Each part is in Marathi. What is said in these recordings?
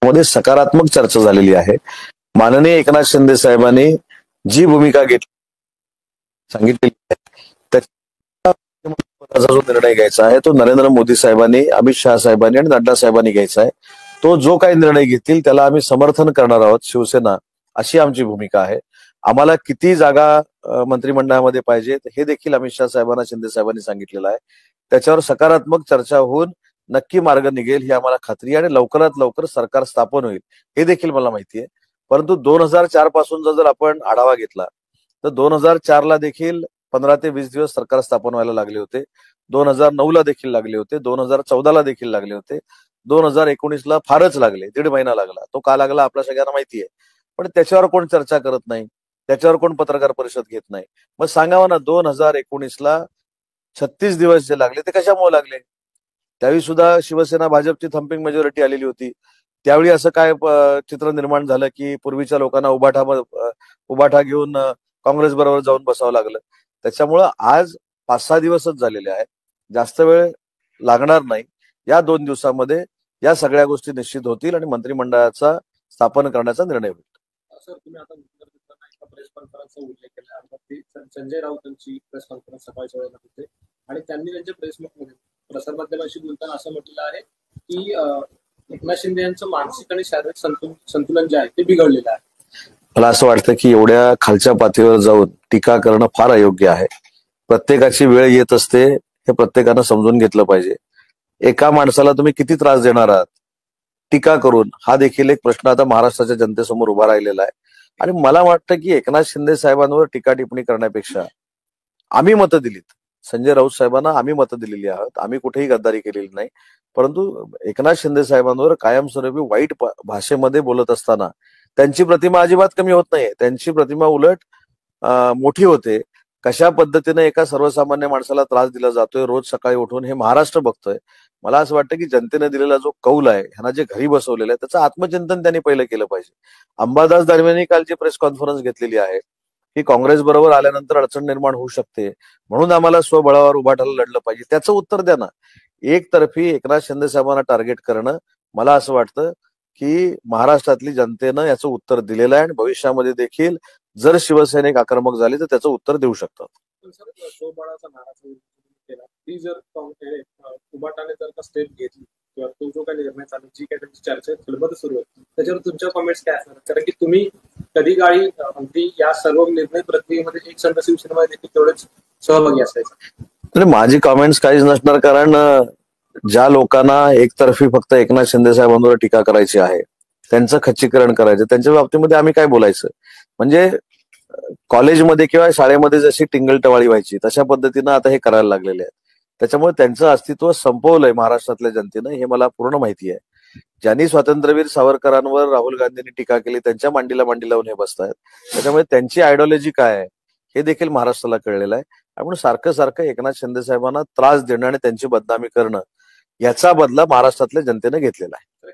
मध्ये सकारात्मक चर्चा झालेली आहे. माननीय एकनाथ शिंदे साहेबांनी जी भूमिका घेतली सांगितलेली आहे त्याचा जो निर्णय घ्यायचा आहे तो नरेंद्र मोदी साहेबांनी, अमित शहा साहेबांनी आणि नड्डा साहेबांनी घ्यायचा आहे. तो जो काही निर्णय घेतील त्याला आम्ही समर्थन करणार आहोत. शिवसेना अशी आमची भूमिका आहे. आम्हाला किती जागा मंत्रिमंडळामध्ये पाहिजेत हे देखील अमित शहा साहेबांना, शिंदे साहेबांनी सांगितलेलं आहे. त्याच्यावर सकारात्मक चर्चा होऊन नक्की मार्ग निघेल ही आम्हाला खात्री आहे आणि लवकरात लवकर सरकार स्थापन होईल हे देखील मला माहिती आहे. परंतु 2004 पासूनचा जर आपण आढावा घेतला तर 2004 ला देखील 15 ते 20 दिवस सरकार स्थापन व्हायला लागले होते. 2009 ला देखील लागले होते. 2014 ला देखील लागले होते. 2019 ला फारच लागले, 1.5 महिना लागला. तो का लागला आपल्या सगळ्यांना माहिती आहे. पण त्याच्यावर कोण चर्चा करत नाही, त्याच्यावर कोण पत्रकार परिषद घेत नाही. मग सांगावं ना, 2019 ला 36 दिवस जे लागले ते कशामुळे लागले? त्यावेळी सुद्धा शिवसेना भाजपची थम्पिंग मेजॉरिटी आलेली होती. त्यावेळी असं काय चित्र निर्माण झालं की पूर्वीच्या लोकांना उबाठा घेऊन काँग्रेस बरोबर जाऊन बसावं लागलं. त्याच्यामुळं आज 5-6 दिवसच झालेले आहेत. जास्त वेळ लागणार नाही. या 2 दिवसामध्ये या सगळ्या गोष्टी निश्चित होतील आणि मंत्रिमंडळाचा स्थापन करण्याचा निर्णय होईल. सर, तुम्ही आता प्रेस कॉन्फरन्सचा उल्लेख केला. संजय राऊतांची प्रेस कॉन्फरन्स सकाळच्या वेळेला होते आणि त्यांनी त्यांच्या प्रसारमाध्यमांशी बोलताना असं म्हटलं आहे की एकनाथ शिंदे यांचं मानसिक आणि शारीरिक संतुलन जे आहे ते बिघडलेलं आहे. मला असं वाटतं की एवढ्या खालच्या पातळीवर जाऊन टीका करणं फार अयोग्य आहे. प्रत्येकाची वेळ येत असते हे प्रत्येकानं समजून घेतलं पाहिजे. एका माणसाला तुम्ही किती त्रास देणार आहात टीका करून, हा देखील एक प्रश्न आता महाराष्ट्राच्या जनतेसमोर उभा राहिलेला आहे. आणि मला वाटतं की एकनाथ शिंदे साहेबांवर टीका टिप्पणी करण्यापेक्षा आम्ही मतं दिलीत, संजय राऊत साहेबांना आम्ही मतं दिलेली आहात, आम्ही कुठेही गद्दारी केलेली नाही. परंतु एकनाथ शिंदे साहेबांवर कायमस्वरूपी वाईट भाषेमध्ये बोलत असताना त्यांची प्रतिमा अजिबात कमी होत नाहीये. त्यांची प्रतिमा उलट मोठी होते. कशा पद्धतीने एका सर्वसामान्य माणसाला त्रास दिला जातोय रोज सकाळी उठून हे महाराष्ट्र बघतोय. मला असं वाटतं की जनतेने दिलेला जो कौल आहे, ह्यांना जे घरी बसवलेलं आहे त्याचं आत्मचिंतन त्यांनी पहिलं केलं पाहिजे. अंबादास दानवेंनी काल जी प्रेस कॉन्फरन्स घेतलेली आहे की काँग्रेस बरोबर आल्यानंतर अडचण निर्माण होऊ शकते म्हणून आम्हाला स्वबळावर उभाटायला लढलं पाहिजे, त्याचं उत्तर द्या ना. एकतर्फी एकनाथ शिंदे साहेबांना टार्गेट करणं, मला असं वाटतं की महाराष्ट्रातली जनतेनं याचं उत्तर दिलेलं आहे आणि भविष्यामध्ये देखील जर शिवसैनिक आक्रमक झाले तर त्याचं उत्तर देऊ शकतात. स्वबळाचा नारा केला ती जर उभाटाने जर का स्टेप घेतली किंवा तो जो काही निर्णय चालू जी काही त्यांची चर्चा खलबत सुरू आहे त्याच्यावर तुमच्या कमेंट्स काय असणार? कारण की तुम्ही कधी काळी अगदी या सर्व निर्णय प्रक्रियेमध्ये एक संघ शिवसेनेमध्ये देखील तेवढेच सहभागी असायचं. माझी कमेंट्स काहीच नसणार, कारण ज्या लोकांना एकतर्फी फक्त एकनाथ शिंदे साहेबांवर टीका करायची आहे, त्यांचं खच्चीकरण करायचं, त्यांच्या बाबतीमध्ये आम्ही काय बोलायचं? म्हणजे कॉलेजमध्ये किंवा शाळेमध्ये जशी टिंगलटवाळी व्हायची तशा पद्धतीनं आता हे करायला लागलेले आहेत. त्याच्यामुळे त्यांचं अस्तित्व संपवलंय महाराष्ट्रातल्या जनतेनं, हे मला पूर्ण माहिती आहे. ज्यांनी स्वातंत्र्यवीर सावरकरांवर राहुल गांधींनी टीका केली त्यांच्या मांडीला मांडी लावून हे बसतायत. त्याच्यामुळे त्यांची आयडिओलॉजी काय आहे हे देखील महाराष्ट्राला कळलेलं आहे. म्हणून सारखं सारखं एकनाथ शिंदे साहेबांना त्रास देणं आणि त्यांची बदनामी करणं याचा बदला महाराष्ट्रातल्या जनतेनं घेतलेला आहे.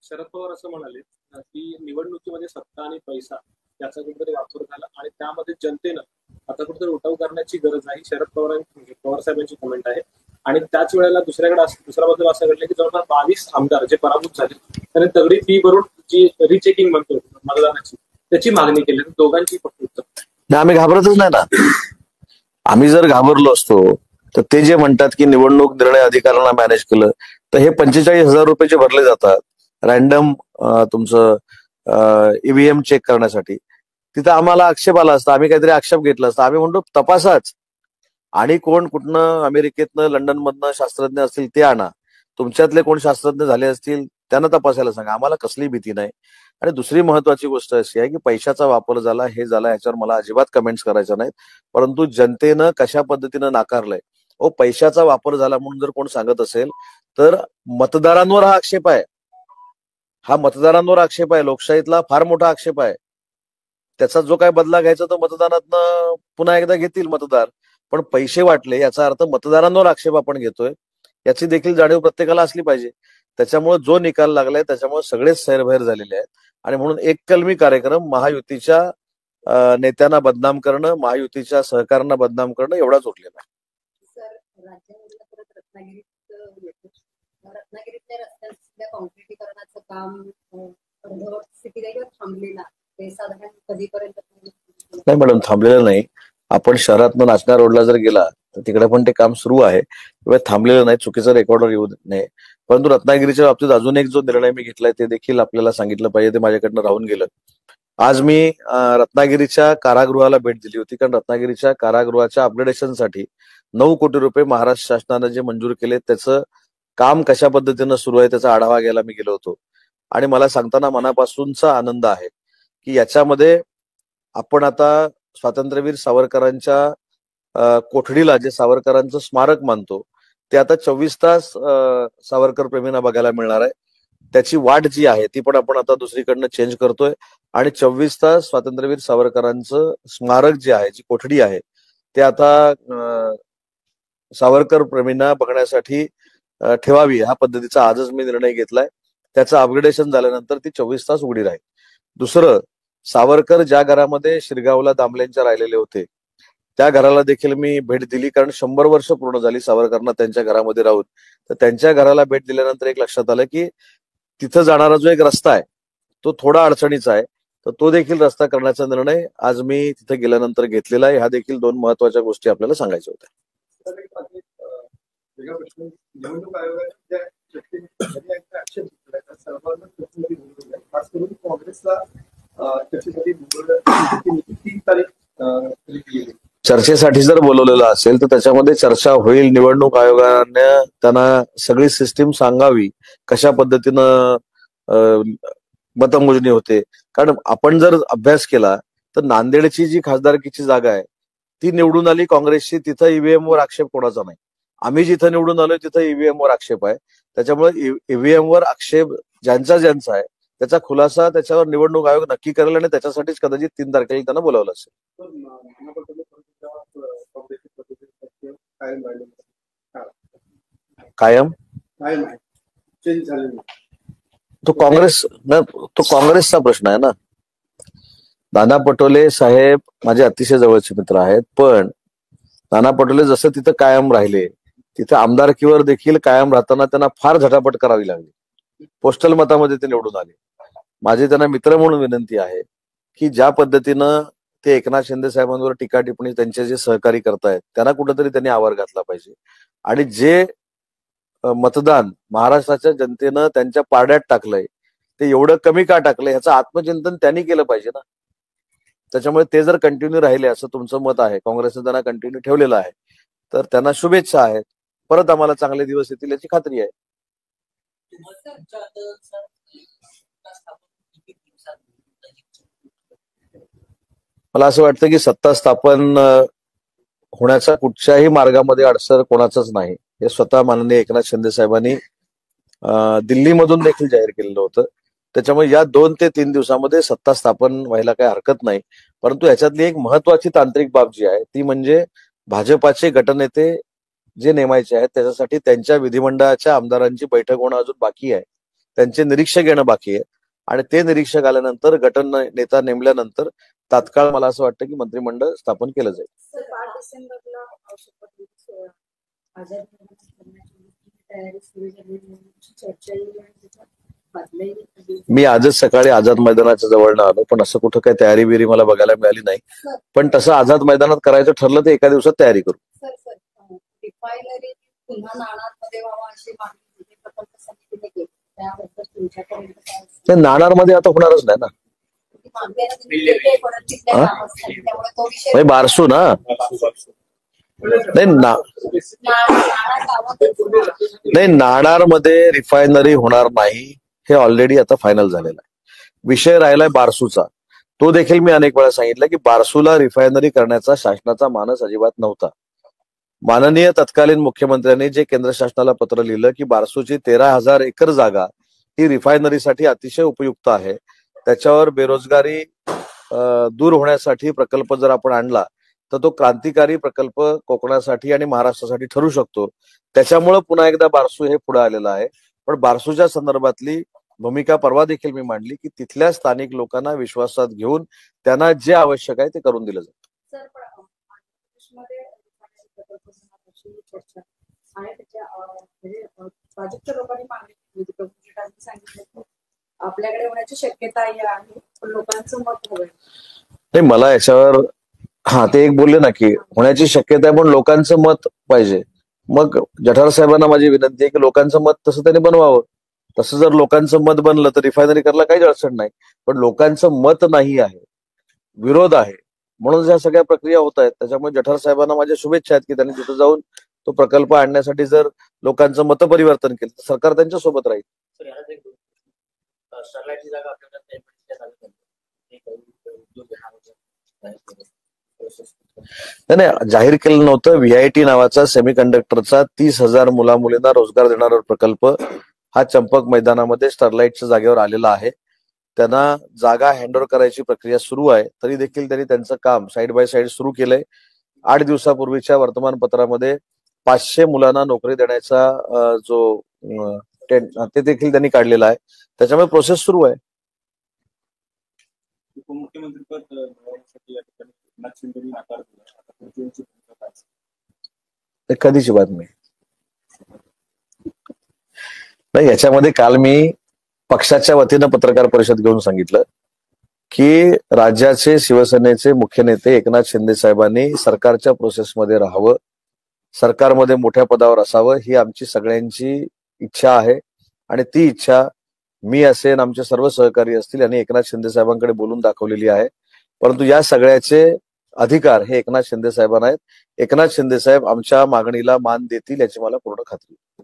शरद पवार असं म्हणाले की निवडणुकीमध्ये सत्ता आणि पैसा याचा कुठेतरी वापर झाला आणि त्यामध्ये जनतेनं आता कुठेतरी उठाव करण्याची गरज आहे. शरद पवार साहेबांची कमेंट आहे. आणि त्याच वेळेला दुसऱ्या बाजूला असं घडलं की जवळपास 22 आमदार जे पराभूत झाले त्यांनी तगडी फी भरून जी रिचेकिंग म्हणतो मतदानाची त्याची मागणी केली. दोघांची फक्त उत्तर आम्ही घाबरतच नाही ना. आम्ही जर घाबरलो असतो तर ते जे म्हणतात की निवडणूक निर्णय अधिकाऱ्यांना मॅनेज केलं तर हे 45,000 रुपये जे भरले जातात रॅन्डम तुमचं ईव्हीएम चेक करण्यासाठी, तिथं आम्हाला आक्षेप आला असता, आम्ही काहीतरी आक्षेप घेतला असता. आम्ही म्हणतो तपासाच आणि कोण कुठनं अमेरिकेतनं लंडनमधनं शास्त्रज्ञ असतील ते आणा, तुमच्यातले कोण शास्त्रज्ञ झाले असतील त्यांना तपासायला सांगा, आम्हाला कसली भीती नाही. आणि दुसरी महत्वाची गोष्ट अशी आहे की पैशाचा वापर झाला हे झाला याच्यावर मला अजिबात कमेंट्स करायच्या नाहीत. परंतु जनतेनं कशा पद्धतीनं नाकारलंय, पैशाचा वापर झाला म्हणून जर कोण सांगत असेल तर मतदारांवर हा आक्षेप आहे. हा मतदारांवर आक्षेप आहे, लोकशाहीतला फार मोठा आक्षेप आहे. त्याचा जो काय बदला घ्यायचा तो मतदानातनं पुन्हा एकदा घेतील मतदार, पण पैसे वाटले याचा अर्थ मतदारांवर आक्षेप आपण घेतोय याची देखील जाणीव प्रत्येकाला असली पाहिजे. त्याच्यामुळे जो निकाल लागलाय त्याच्यामुळे सगळेच सैरभैर झालेले आहेत आणि म्हणून एक कलमी कार्यक्रम महायुतीच्या नेत्यांना बदनाम करणं, महायुतीच्या सहकाऱ्यांना बदनाम करणं एवढाच उरलेला आहे. रत्नागिरीतल्या रस्त्यांच्या काँक्रिटीकरणाचं काम अर्धवट स्थितीत आहे किंवा थांबलेला ते साधारण कधीपर्यंत नाही मॅडम, थांबलेलं नाही. आपण शहरातनं नाचण्या रोडला जर गेला तर तिकडे पण ते काम सुरू आहे किंवा थांबलेलं नाही. चुकीचं रेकॉर्डर येऊ नये. परंतु रत्नागिरीच्या बाबतीत अजून एक जो निर्णय मी घेतलाय ते देखील आपल्याला सांगितलं पाहिजे. ते माझ्याकडनं राहून गेलं. आज मी रत्नागिरीच्या कारागृहाला भेट दिली होती, कारण रत्नागिरीच्या कारागृहाच्या अपग्रेडेशनसाठी 9 कोटी रुपये महाराष्ट्र शासनाने जे मंजूर केले त्याचं काम कशा पद्धतीनं सुरू आहे त्याचा आढावा घ्यायला मी गेलो होतो. आणि मला सांगताना मनापासूनचा आनंद आहे की याच्यामध्ये आपण आता स्वातंत्र्यवीर सावरकरांच्या कोठडीला जे सावरकरांचं स्मारक मानतो ते आता 24 तास सावरकर प्रेमींना बघायला मिळणार आहे. त्याची वाट जी आहे ती पण आपण आता दुसरीकडनं चेंज करतोय आणि 24 तास स्वातंत्र्यवीर सावरकरांचं स्मारक जे आहे, जी कोठडी आहे, ते आता सावरकर प्रेमींना बघण्यासाठी ठेवावी ह्या पद्धतीचा आजच मी निर्णय घेतलाय. त्याचं अपग्रेडेशन झाल्यानंतर ती 24 तास उघडी राहील. दुसरं, सावरकर ज्या घरामध्ये शिरगावला दामलेंच्या राहिलेले होते त्या घराला देखील मी भेट दिली, कारण 100 वर्ष पूर्ण झाली सावरकरांना त्यांच्या घरामध्ये राहून. तर त्यांच्या घराला भेट दिल्यानंतर एक लक्षात आलं की तिथं जाणारा जो एक रस्ता आहे तो थोडा अडचणीचा आहे. तर तो देखील रस्ता करण्याचा निर्णय आज मी तिथे गेल्यानंतर घेतलेला आहे. ह्या देखील 2 महत्वाच्या गोष्टी आपल्याला सांगायच्या होत्या. निवडणूक आयोगाने आक्षेप घेतला सर्वांना खास करून काँग्रेसला चर्चेसाठी 3 तारीख चर्चेसाठी जर बोलवलेलं असेल तर त्याच्यामध्ये चर्चा होईल. निवडणूक आयोगाने त्यांना सगळी सिस्टीम सांगावी, कशा पद्धतीनं मतमोजणी होते. कारण आपण जर अभ्यास केला तर नांदेडची जी खासदारकीची जागा आहे ती निवडून आली काँग्रेसची. तिथं ईव्हीएम वर आक्षेप कोणाचा नाही. आम्ही जिथं निवडून आलोय तिथं ईव्हीएम वर आक्षेप आहे. त्याच्यामुळे ईव्हीएम वर आक्षेप ज्यांचा आहे त्याचा खुलासा त्याच्यावर निवडणूक आयोग नक्की करेल आणि त्याच्यासाठीच कदाचित 3 तारखेला त्यांना बोलावलं असेल. कायम चेंज झालेलं तो काँग्रेसचा प्रश्न आहे ना. नाना पटोले साहेब माझे अतिशय जवळचे मित्र आहेत, पण नाना पटोले जसं तिथं कायम राहिले तिथं आमदारकीवर देखील कायम राहताना त्यांना फार झटापट करावी लागली. पोस्टल मतामध्ये ते निवडून आले. माझी त्यांना मित्र म्हणून विनंती आहे की ज्या पद्धतीनं ते एकनाथ शिंदे साहेबांवर टीका टिप्पणी त्यांचे जे सहकारी करतायत त्यांना कुठेतरी त्यांनी आवर घातला पाहिजे. आणि जे मतदान महाराष्ट्राच्या जनतेनं त्यांच्या पारड्यात टाकलंय ते एवढं कमी का टाकलंय ह्याचं आत्मचिंतन त्यांनी केलं पाहिजे ना. त्याच्यामुळे ते जर कंटिन्यू राहिले असं तुमचं मत आहे, काँग्रेसने त्यांना कंटिन्यू ठेवलेलं आहे, तर त्यांना शुभेच्छा आहेत. परत आम्हाला चांगले दिवस येतील याची खात्री आहे. मला असं वाटतं की सत्ता स्थापन होण्याच्या कुठच्याही मार्गामध्ये अडसर कोणाचंच नाही. हे स्वतः माननीय एकनाथ शिंदे साहेबांनी दिल्लीमधून देखील जाहीर केलेलं होतं. त्याच्यामुळे या 2 ते 3 दिवसामध्ये सत्ता स्थापन व्हायला काही हरकत नाही. परंतु याच्यातली एक महत्वाची तांत्रिक बाब जी आहे ती म्हणजे भाजपाचे गटनेते जे नेमायचे आहेत त्याच्यासाठी त्यांच्या विधिमंडळाच्या आमदारांची बैठक होणं अजून बाकी आहे. त्यांचे निरीक्षक येणं बाकी आहे. आणि ते निरीक्षक आल्यानंतर नेता नेमल्यानंतर तात्काळ मला असं वाटतं की मंत्रिमंडळ स्थापन केलं जाईल. मी आजच सकाळी आझाद मैदानाच्या जवळ आलो, पण असं कुठं काही तयारी बिरी मला बघायला मिळाली नाही. पण तसं आझाद मैदानात करायचं ठरलं तर एका दिवसात तयारी करू. नाणारमध्ये आता होणारच नाही ना. बारसू ना. नाही, नाणारमध्ये रिफायनरी होणार नाही हे ऑलरेडी आता फायनल झालेलं आहे. विषय राहिलाय बारसूचा. तो देखील मी अनेक वेळा सांगितलं की बारसूला रिफायनरी करण्याचा शासनाचा मानस अजिबात नव्हता. माननीय तत्कालीन मुख्यमंत्र्यांनी जे केंद्र शासनाला पत्र लिहिलं की बारसूची 13,000 एकर जागा ही रिफायनरीसाठी अतिशय उपयुक्त आहे, त्याच्यावर बेरोजगारी दूर होण्यासाठी प्रकल्प जर आपण आणला तर तो क्रांतिकारी प्रकल्प कोकणासाठी आणि महाराष्ट्रासाठी ठरू शकतो. त्याच्यामुळे पुन्हा एकदा बारसू हे पुढे आलेलं आहे. पण बारसूच्या संदर्भातली भूमिका परवा देखील मी मांडली की तिथल्या स्थानिक लोकांना विश्वासात घेऊन त्यांना जे आवश्यक आहे ते करून दिलं जातं. भाजपच्या लोकांनी सांगितलं आपल्याकडे होण्याची शक्यता आहे, पण लोकांचं मत हवंय. नाही, मला याच्यावर ते एक बोलले ना की होण्याची शक्यता आहे पण लोकांचं मत पाहिजे. मग जठार साहेबांना माझी विनंती आहे की लोकांचं मत तसं त्यांनी बनवावं. तसं जर लोकांचं मत बनलं तर रिफायनरी करायला काहीच अडचण नाही. पण लोकांचं मत नाही आहे, विरोध आहे, म्हणून ज्या सगळ्या प्रक्रिया होत आहेत. त्याच्यामुळे जठार साहेबांना माझ्या शुभेच्छा आहेत की त्यांनी तिथं जाऊन तो प्रकल्प आणण्यासाठी जर लोकांचं मत परिवर्तन केलं तर सरकार त्यांच्या सोबत राहील. स्टरलाइटची जागा आपल्याला त्या जागेत आहे. एक उद्योग नाही नाही, जाहीर केलं नव्हतं. व्हीआयटी नावाचा सेमीकंडक्टरचा 30,000 मुला मुलींना रोजगार देणारा प्रकल्प हा चंपक मैदानामध्ये स्टरलाइटच्या जागेवर आलेला आहे. त्यांना जागा हँडओव्हर करायची प्रक्रिया सुरू आहे. तरी देखील त्यांनी त्यांचं काम साईड बाय साईड सुरू केलंय. 8 दिवसापूर्वीच्या वर्तमानपत्रामध्ये 500 मुलांना नोकरी देण्याचा जो ते देखील त्यांनी काढलेला आहे. त्याच्यामुळे प्रोसेस सुरू आहे. उपमुख्यमंत्रीपद मिळवण्यासाठी या ठिकाणी एकनाथ शिंदेंनी नकार दिला. आता पुढची भूमिका काय असेल? ते कधीची बातमी नाही. याच्यामध्ये काल मी पक्षाच्या वतीनं पत्रकार परिषद घेऊन सांगितलं की राज्याचे शिवसेनेचे मुख्य नेते एकनाथ शिंदे साहेबांनी सरकारच्या प्रोसेसमध्ये राहावं, सरकारमध्ये मोठ्या पदावर असावं, ही आमची सगळ्यांची इच्छा आहे. आणि ती इच्छा मी असेन, आमचे सर्व सहकारी असतील यांनी एकनाथ शिंदे साहेबांकडे बोलून दाखवलेली आहे. परंतु या सगळ्याचे अधिकार हे एकनाथ शिंदे साहेबांना आहेत. एकनाथ शिंदे साहेब आमच्या मागणीला मान देतील याची मला पूर्ण खात्री आहे.